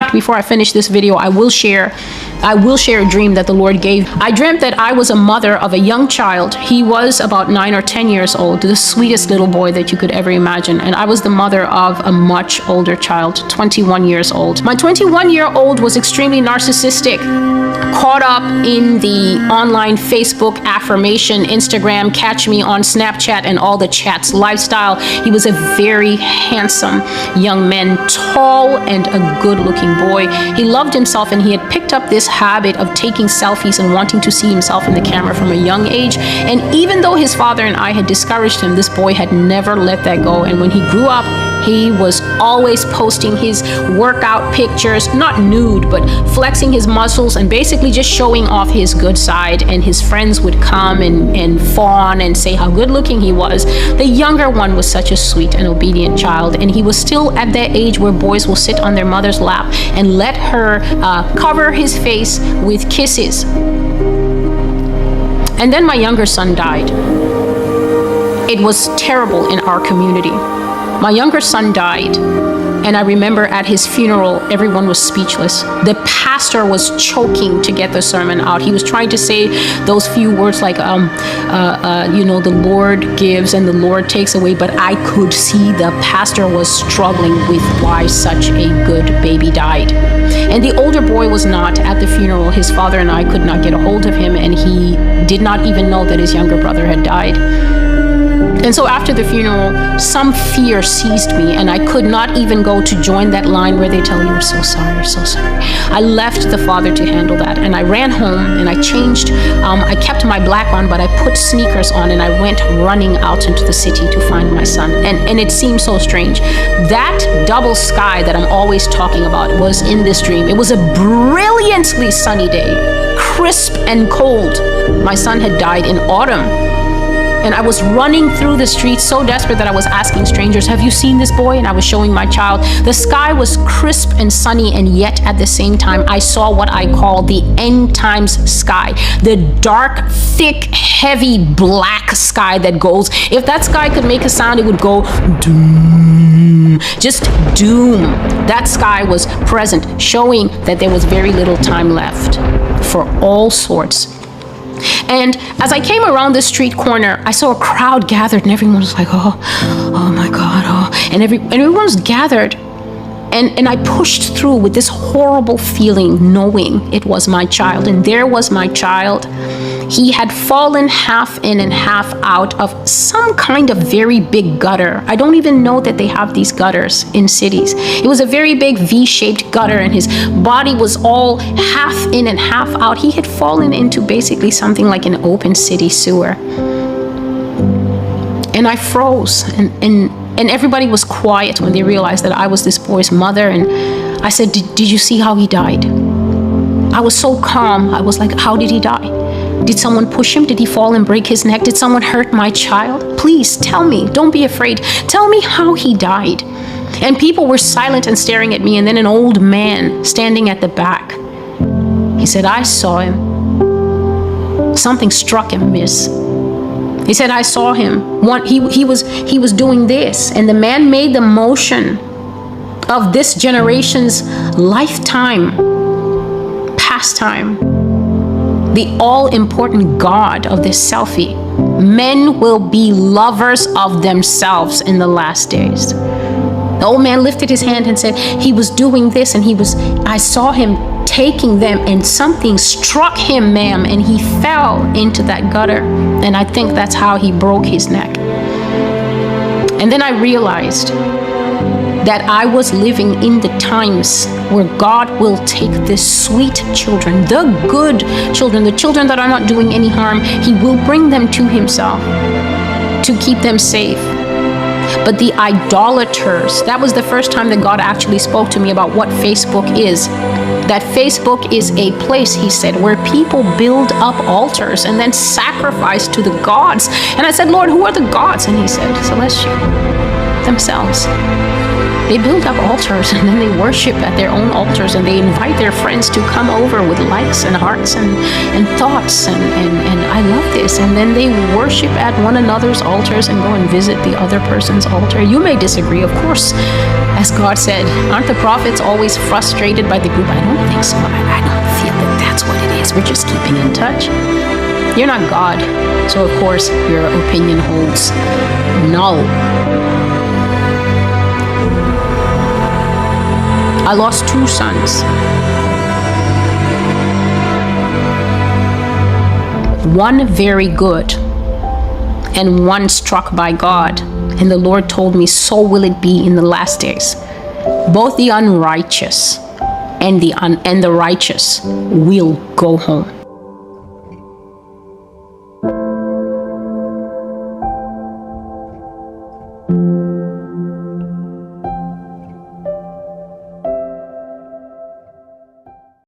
fact, before I finish this video, I will share a dream that the Lord gave. I dreamt that I was a mother of a young child. He was about 9 or 10 years old, the sweetest little boy that you could ever imagine. And I was the mother of a much older child, 21 years old. My 21-year-old was extremely narcissistic, caught up in the online Facebook affirmation, Instagram, catch me on Snapchat, and all the chats lifestyle. He was a very handsome young man, tall and a good-looking boy. He loved himself, and he had picked up this habit of taking selfies and wanting to see himself in the camera from a young age. And even though his father and I had discouraged him, this boy had never let that go. And when he grew up, he was always posting his workout pictures, not nude, but flexing his muscles and basically just showing off his good side. And his friends would come and fawn and say how good looking he was. The younger one was such a sweet and obedient child, and he was still at that age where boys will sit on their mother's lap and let her cover his face with kisses. And then my younger son died. It was terrible in our community. My younger son died, and I remember at his funeral, everyone was speechless. The pastor was choking to get the sermon out. He was trying to say those few words like, the Lord gives and the Lord takes away, but I could see the pastor was struggling with why such a good baby died. And the older boy was not at the funeral. His father and I could not get a hold of him, and he did not even know that his younger brother had died. And so after the funeral, some fear seized me, and I could not even go to join that line where they tell you, "We're so sorry, you're so sorry." I left the father to handle that, and I ran home and I changed. I kept my black on, but I put sneakers on, and I went running out into the city to find my son. And it seemed so strange. That double sky that I'm always talking about was in this dream. It was a brilliantly sunny day, crisp and cold. My son had died in autumn. And I was running through the streets so desperate that I was asking strangers, "Have you seen this boy?" And I was showing my child. The sky was crisp and sunny, and yet at the same time, I saw what I call the end times sky. The dark, thick, heavy, black sky that goes, if that sky could make a sound, it would go doom. Just doom. That sky was present, showing that there was very little time left for all sorts. And as I came around the street corner, I saw a crowd gathered, and everyone was like, oh my God, oh. And everyone was gathered. And I pushed through with this horrible feeling, knowing it was my child. And there was my child. He had fallen half in and half out of some kind of very big gutter. I don't even know that they have these gutters in cities. It was a very big V-shaped gutter, and his body was all half in and half out. He had fallen into basically something like an open city sewer. And I froze, and everybody was quiet when they realized that I was this boy's mother. And I said, did you see how he died? I was so calm. I was like, how did he die? Did someone push him? Did he fall and break his neck? Did someone hurt my child? Please tell me. Don't be afraid. Tell me how he died. And people were silent and staring at me. And then an old man standing at the back, he said, I saw him. Something struck him, miss. He said, I saw him. He was doing this. And the man made the motion of this generation's lifetime, pastime, the all-important God of this selfie. Men will be lovers of themselves in the last days. The old man lifted his hand and said, he was doing this, and I saw him taking them, and something struck him, ma'am, and he fell into that gutter. And I think that's how he broke his neck. And then I realized that I was living in the times where God will take the sweet children, the good children, the children that are not doing any harm. He will bring them to himself to keep them safe. But the idolaters, that was the first time that God actually spoke to me about what Facebook is. That Facebook is a place, he said, where people build up altars and then sacrifice to the gods. And I said, Lord, who are the gods? And he said, celestial, themselves. They build up altars and then they worship at their own altars, and they invite their friends to come over with likes and hearts and thoughts, and I love this. And then they worship at one another's altars and go and visit the other person's altar. You may disagree, of course. As God said, aren't the prophets always frustrated by the group? I don't think so. I don't feel that that's what it is. We're just keeping in touch. You're not God, so of course your opinion holds null. I lost 2 sons. One very good, and one struck by God. And the Lord told me, so will it be in the last days. Both the unrighteous and the righteous will go home.